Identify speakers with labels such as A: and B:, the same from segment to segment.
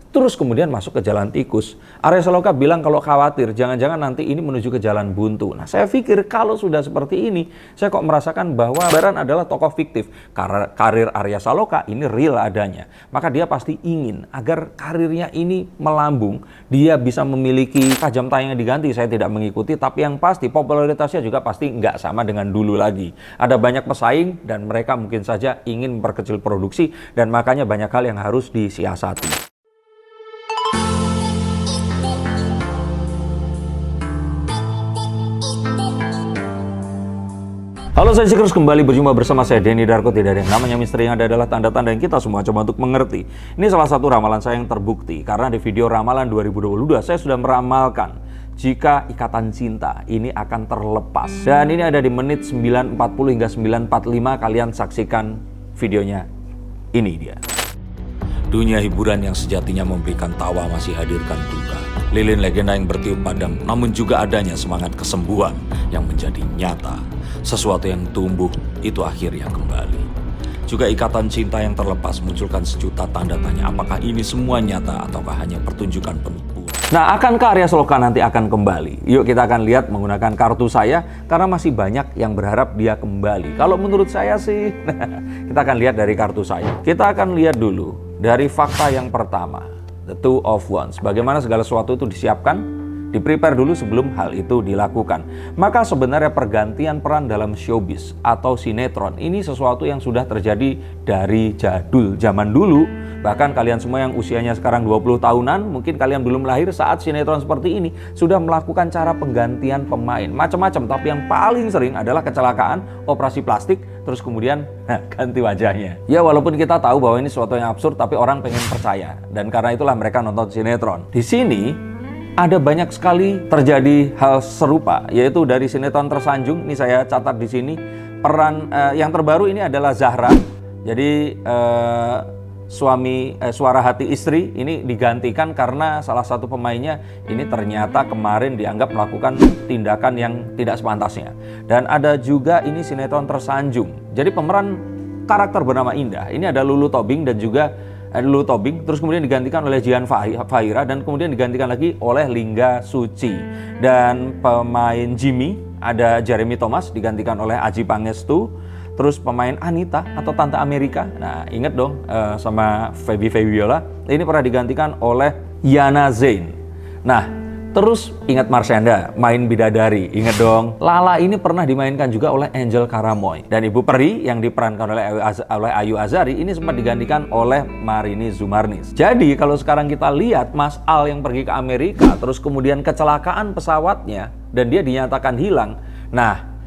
A: Terus kemudian masuk ke jalan tikus. Arya Saloka bilang kalau khawatir, jangan-jangan nanti ini menuju ke jalan buntu. Nah, saya pikir kalau sudah seperti ini, saya kok merasakan bahwa Baran adalah tokoh fiktif. Karena karir Arya Saloka ini real adanya. Maka dia pasti ingin agar karirnya ini melambung. Dia bisa memiliki jam tayang yang diganti, saya tidak mengikuti. Tapi yang pasti popularitasnya juga pasti nggak sama dengan dulu lagi. Ada banyak pesaing dan mereka mungkin saja ingin memperkecil produksi. Dan makanya banyak hal yang harus disiasati. Halo, saya Seekers, kembali berjumpa bersama saya Denny Darko. Tidak ada yang namanya misteri, yang ada adalah tanda-tanda yang kita semua coba untuk mengerti. Ini salah satu ramalan saya yang terbukti, karena di video ramalan 2022 saya sudah meramalkan jika ikatan cinta ini akan terlepas. Dan ini ada di menit 9.40 hingga 9.45, kalian saksikan videonya. Ini dia. Dunia hiburan yang sejatinya memberikan tawa masih hadirkan duka. Lilin legenda yang bertiup padam, namun juga adanya semangat kesembuhan yang menjadi nyata. Sesuatu yang tumbuh, itu akhirnya kembali. Juga ikatan cinta yang terlepas munculkan sejuta tanda tanya, apakah ini semua nyata ataukah hanya pertunjukan penipuan. Nah, akankah Arya Saloka nanti akan kembali? Yuk kita akan lihat menggunakan kartu saya, karena masih banyak yang berharap dia kembali. Kalau menurut saya sih, kita akan lihat dari kartu saya. Kita akan lihat dulu dari fakta yang pertama, the Two of Wands. Bagaimana segala sesuatu itu disiapkan, di-prepare dulu sebelum hal itu dilakukan. Maka sebenarnya pergantian peran dalam showbiz atau sinetron ini sesuatu yang sudah terjadi dari zaman dulu. Bahkan kalian semua yang usianya sekarang 20 tahunan, mungkin kalian belum lahir saat sinetron seperti ini, sudah melakukan cara penggantian pemain. Macam-macam, tapi yang paling sering adalah kecelakaan, operasi plastik, terus kemudian ganti wajahnya. Ya, walaupun kita tahu bahwa ini sesuatu yang absurd, tapi orang pengen percaya. Dan karena itulah mereka nonton sinetron. Di sini ada banyak sekali terjadi hal serupa, yaitu dari sinetron Tersanjung. Ini saya catat di sini. Peran yang terbaru ini adalah Zahra. Jadi suara hati istri ini digantikan karena salah satu pemainnya ini ternyata kemarin dianggap melakukan tindakan yang tidak sepantasnya. Dan ada juga ini sinetron Tersanjung. Jadi pemeran karakter bernama Indah. Ini ada Lulu Tobing dan juga Lulu Tobing, terus kemudian digantikan oleh Jihan Fahira, dan kemudian digantikan lagi oleh Lingga Suci. Dan pemain Jimmy ada Jeremy Thomas, digantikan oleh Adjie Pangestu. Terus pemain Anita atau Tante Amerika, nah inget dong sama Feby Febiola, ini pernah digantikan oleh Yana Zain. Nah, terus ingat Marshanda, main bidadari, inget dong. Lala ini pernah dimainkan juga oleh Angel Karamoy. Dan Ibu Peri yang diperankan oleh Ayu Azari ini sempat digantikan oleh Marini Zumarnis. Jadi kalau sekarang kita lihat Mas Al yang pergi ke Amerika, terus kemudian kecelakaan pesawatnya dan dia dinyatakan hilang. Nah,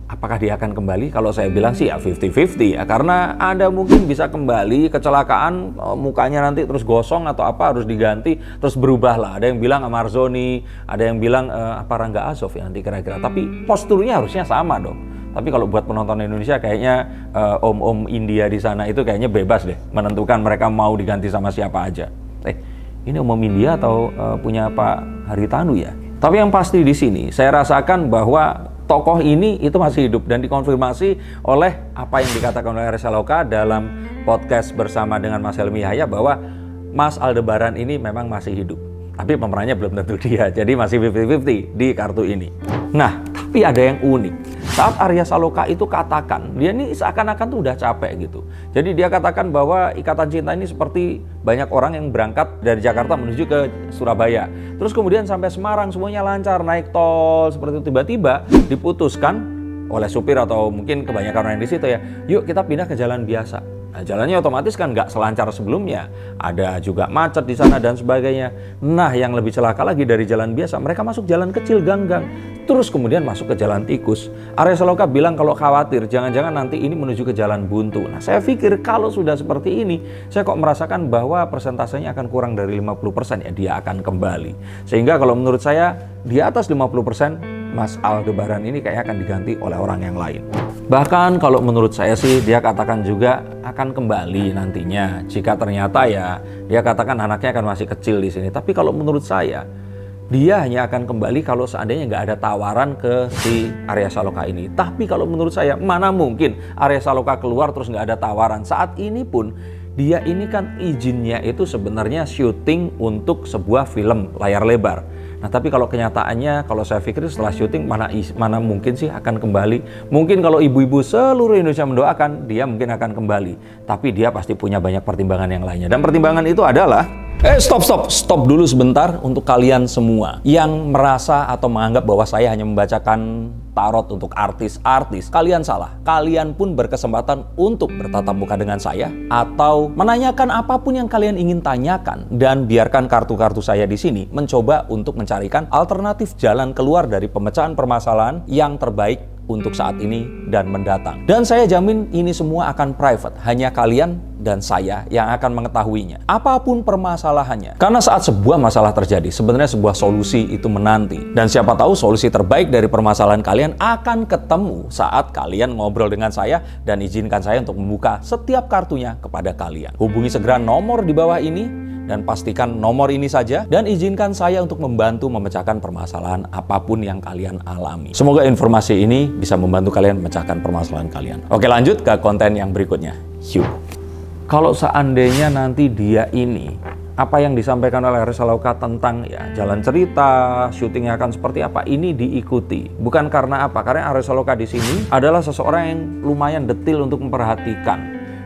A: apakah dia akan kembali? Kalau saya bilang sih ya 50-50 ya. Karena ada mungkin bisa kembali, kecelakaan mukanya nanti terus gosong atau apa harus diganti, terus berubah lah. Ada yang bilang Amarzoni, ada yang bilang Rangga Azov ya nanti kira-kira. Tapi posturnya harusnya sama dong. Tapi kalau buat penonton Indonesia kayaknya om-om India di sana itu kayaknya bebas deh menentukan mereka mau diganti sama siapa aja. Ini om India atau punya Pak Haritanu ya? Tapi yang pasti di sini saya rasakan bahwa tokoh ini itu masih hidup dan dikonfirmasi oleh apa yang dikatakan oleh Arya Saloka dalam podcast bersama dengan Mas Helmi Yahya bahwa Mas Aldebaran ini memang masih hidup. Tapi pemerannya belum tentu dia, jadi masih 50-50 di kartu ini. Nah, tapi ada yang unik. Saat Arya Saloka itu katakan, dia ini seakan-akan tuh udah capek gitu. Jadi dia katakan bahwa ikatan cinta ini seperti banyak orang yang berangkat dari Jakarta menuju ke Surabaya. Terus kemudian sampai Semarang semuanya lancar, naik tol seperti itu. Tiba-tiba diputuskan oleh supir atau mungkin kebanyakan orang di situ ya, yuk kita pindah ke jalan biasa. Nah, jalannya otomatis kan nggak selancar sebelumnya. Ada juga macet di sana dan sebagainya. Nah, yang lebih celaka lagi dari jalan biasa, mereka masuk jalan kecil ganggang. Terus kemudian masuk ke jalan tikus. Arya Saloka bilang kalau khawatir, jangan-jangan nanti ini menuju ke jalan buntu. Nah, saya pikir kalau sudah seperti ini, saya kok merasakan bahwa persentasenya akan kurang dari 50% ya, dia akan kembali. Sehingga kalau menurut saya, di atas 50%, Mas Aldebaran ini kayaknya akan diganti oleh orang yang lain. Bahkan kalau menurut saya sih dia katakan juga akan kembali nantinya jika ternyata ya dia katakan anaknya akan masih kecil di sini. Tapi kalau menurut saya dia hanya akan kembali kalau seandainya nggak ada tawaran ke si Arya Saloka ini. Tapi kalau menurut saya mana mungkin Arya Saloka keluar terus nggak ada tawaran. Saat ini pun dia ini kan izinnya itu sebenarnya syuting untuk sebuah film layar lebar. Nah, tapi kalau kenyataannya, kalau saya pikir setelah syuting mana mungkin sih akan kembali. Mungkin kalau ibu-ibu seluruh Indonesia mendoakan, dia mungkin akan kembali. Tapi dia pasti punya banyak pertimbangan yang lainnya. Dan pertimbangan itu adalah stop dulu sebentar untuk kalian semua yang merasa atau menganggap bahwa saya hanya membacakan tarot untuk artis-artis. Kalian salah. Kalian pun berkesempatan untuk bertatap muka dengan saya atau menanyakan apapun yang kalian ingin tanyakan, dan biarkan kartu-kartu saya di sini mencoba untuk mencarikan alternatif jalan keluar dari pemecahan permasalahan yang terbaik untuk saat ini dan mendatang. Dan saya jamin ini semua akan private, hanya kalian dan saya yang akan mengetahuinya. Apapun permasalahannya. Karena saat sebuah masalah terjadi, sebenarnya sebuah solusi itu menanti. Dan siapa tahu solusi terbaik dari permasalahan kalian akan ketemu saat kalian ngobrol dengan saya dan izinkan saya untuk membuka setiap kartunya kepada kalian. Hubungi segera nomor di bawah ini dan pastikan nomor ini saja, dan izinkan saya untuk membantu memecahkan permasalahan apapun yang kalian alami. Semoga informasi ini bisa membantu kalian memecahkan permasalahan kalian. Oke, lanjut ke konten yang berikutnya. Yuk. Kalau seandainya nanti dia ini, apa yang disampaikan oleh Arya Saloka tentang jalan cerita, syutingnya akan seperti apa, ini diikuti. Bukan karena apa? Karena Arya Saloka di sini adalah seseorang yang lumayan detil untuk memperhatikan.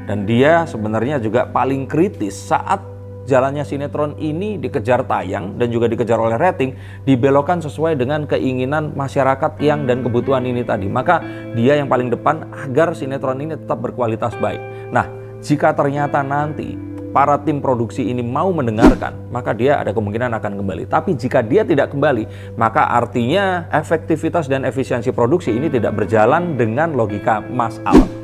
A: Dan dia sebenarnya juga paling kritis saat jalannya sinetron ini dikejar tayang dan juga dikejar oleh rating, dibelokkan sesuai dengan keinginan masyarakat yang dan kebutuhan ini tadi. Maka dia yang paling depan agar sinetron ini tetap berkualitas baik. Nah, jika ternyata nanti para tim produksi ini mau mendengarkan, maka dia ada kemungkinan akan kembali. Tapi jika dia tidak kembali, maka artinya efektivitas dan efisiensi produksi ini tidak berjalan dengan logika Mas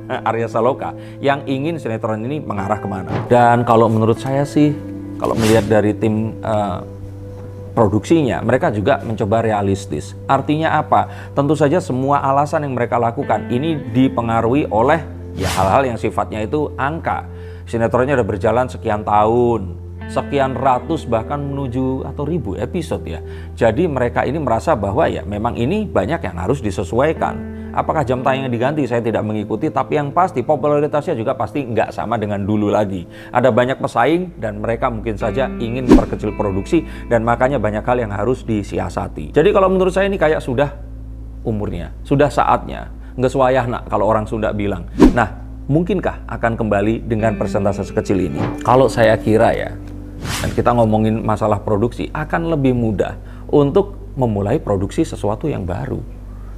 A: Arya Saloka yang ingin sinetron ini mengarah kemana. Dan kalau menurut saya sih, kalau melihat dari tim produksinya, mereka juga mencoba realistis. Artinya apa? Tentu saja semua alasan yang mereka lakukan ini dipengaruhi oleh hal-hal yang sifatnya itu angka. Sinetronnya udah berjalan sekian tahun, sekian ratus bahkan menuju atau ribu episode ya. Jadi mereka ini merasa bahwa memang ini banyak yang harus disesuaikan. Apakah jam tayangnya diganti? Saya tidak mengikuti, tapi yang pasti popularitasnya juga pasti nggak sama dengan dulu lagi. Ada banyak pesaing dan mereka mungkin saja ingin memperkecil produksi, dan makanya banyak hal yang harus disiasati. Jadi kalau menurut saya ini kayak sudah umurnya, sudah saatnya, nggak swayah nak kalau orang Sunda bilang. Nah, mungkinkah akan kembali dengan persentase sekecil ini? Kalau saya kira dan kita ngomongin masalah produksi, akan lebih mudah untuk memulai produksi sesuatu yang baru.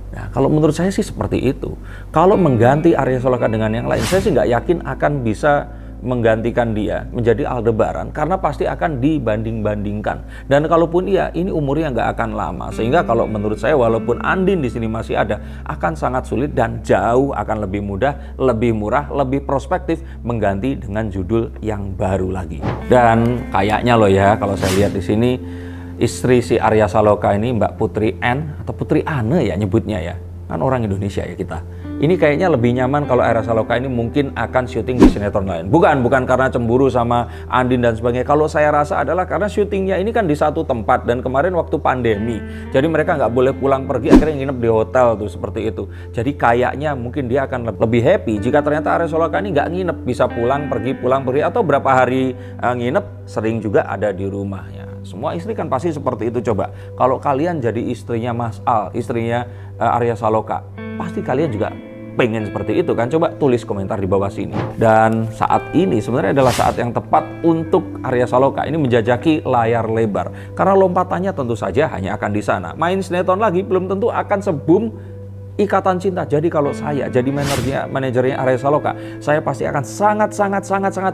A: Nah, kalau menurut saya sih seperti itu. Kalau mengganti Arya Saloka dengan yang lain, saya sih nggak yakin akan bisa menggantikan dia menjadi Aldebaran, karena pasti akan dibanding-bandingkan. Dan kalaupun ini umurnya nggak akan lama. Sehingga kalau menurut saya, walaupun Andin di sini masih ada, akan sangat sulit dan jauh akan lebih mudah, lebih murah, lebih prospektif mengganti dengan judul yang baru lagi. Dan kayaknya kalau saya lihat di sini, istri si Arya Saloka ini Mbak Putri N atau Putri Anne nyebutnya kan orang Indonesia kita. Ini kayaknya lebih nyaman kalau Arya Saloka ini mungkin akan syuting di sinetron lain. Bukan karena cemburu sama Andin dan sebagainya. Kalau saya rasa adalah karena syutingnya ini kan di satu tempat, dan kemarin waktu pandemi. Jadi mereka nggak boleh pulang pergi, akhirnya nginep di hotel tuh seperti itu. Jadi kayaknya mungkin dia akan lebih happy jika ternyata Arya Saloka ini nggak nginep, bisa pulang pergi atau berapa hari nginep, sering juga ada di rumahnya. Semua istri kan pasti seperti itu. Coba kalau kalian jadi istrinya Mas Al, istrinya Arya Saloka, pasti kalian juga pengen seperti itu kan? Coba tulis komentar di bawah sini. Dan saat ini sebenarnya adalah saat yang tepat untuk Arya Saloka ini menjajaki layar lebar, karena lompatannya tentu saja hanya akan di sana. Main sinetron lagi belum tentu akan seboom Ikatan Cinta. Jadi kalau saya jadi manajernya Arya Saloka, saya pasti akan sangat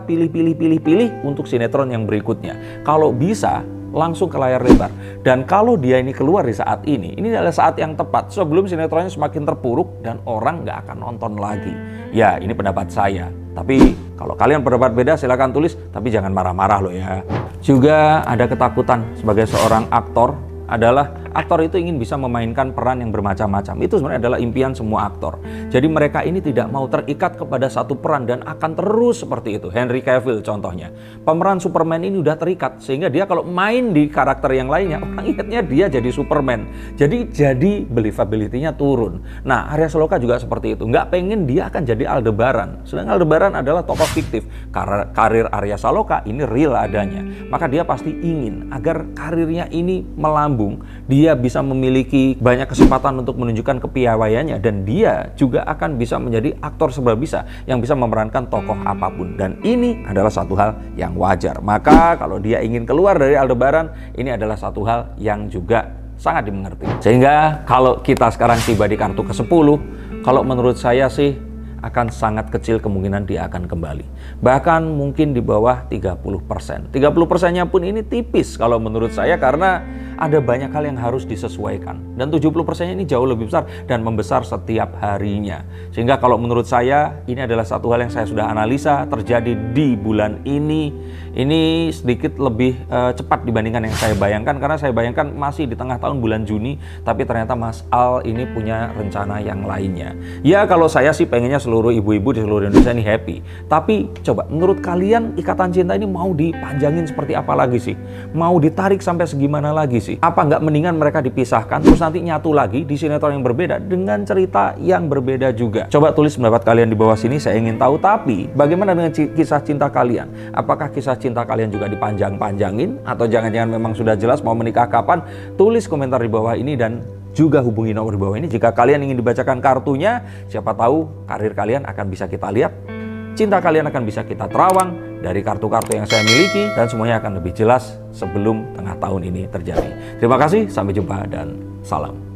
A: pilih untuk sinetron yang berikutnya. Kalau bisa langsung ke layar lebar. Dan kalau dia ini keluar di saat ini adalah saat yang tepat sebelum sinetronnya semakin terpuruk dan orang nggak akan nonton lagi. Ya, ini pendapat saya. Tapi kalau kalian pendapat beda silakan tulis, tapi jangan marah-marah loh ya. Juga ada ketakutan sebagai seorang aktor adalah aktor itu ingin bisa memainkan peran yang bermacam-macam. Itu sebenarnya adalah impian semua aktor. Jadi mereka ini tidak mau terikat kepada satu peran dan akan terus seperti itu. Henry Cavill contohnya. Pemeran Superman ini udah terikat sehingga dia kalau main di karakter yang lainnya, orang ingatnya dia jadi Superman. Jadi believability-nya turun. Nah, Arya Saloka juga seperti itu. Nggak pengen dia akan jadi Aldebaran. Sedangkan Aldebaran adalah tokoh fiktif. Karir Arya Saloka ini real adanya. Maka dia pasti ingin agar karirnya ini melambung. Dia bisa memiliki banyak kesempatan untuk menunjukkan kepiawaiannya. Dan dia juga akan bisa menjadi aktor serbabisa yang bisa memerankan tokoh apapun. Dan ini adalah satu hal yang wajar. Maka kalau dia ingin keluar dari Aldebaran, ini adalah satu hal yang juga sangat dimengerti. Sehingga kalau kita sekarang tiba di kartu ke-10, kalau menurut saya sih akan sangat kecil kemungkinan dia akan kembali. Bahkan mungkin di bawah 30%. 30%-nya pun ini tipis kalau menurut saya karena ada banyak hal yang harus disesuaikan. Dan 70%-nya ini jauh lebih besar dan membesar setiap harinya. Sehingga kalau menurut saya ini adalah satu hal yang saya sudah analisa terjadi di bulan ini. Ini sedikit lebih cepat dibandingkan yang saya bayangkan karena saya bayangkan masih di tengah tahun bulan Juni, tapi ternyata Mas Al ini punya rencana yang lainnya. Ya kalau saya sih pengennya seluruh ibu-ibu di seluruh Indonesia ini happy. Tapi coba menurut kalian ikatan cinta ini mau dipanjangin seperti apa lagi sih? Mau ditarik sampai segimana lagi sih? Apa nggak mendingan mereka dipisahkan terus nanti nyatu lagi di sinetron yang berbeda dengan cerita yang berbeda juga? Coba tulis pendapat kalian di bawah sini, saya ingin tahu. Tapi bagaimana dengan kisah cinta kalian? Apakah kisah cinta kalian juga dipanjang-panjangin? Atau jangan-jangan memang sudah jelas mau menikah kapan? Tulis komentar di bawah ini dan juga hubungi nomor di bawah ini jika kalian ingin dibacakan kartunya. Siapa tahu karir kalian akan bisa kita lihat, cinta kalian akan bisa kita terawang dari kartu-kartu yang saya miliki, dan semuanya akan lebih jelas sebelum tengah tahun ini terjadi. Terima kasih, sampai jumpa dan salam.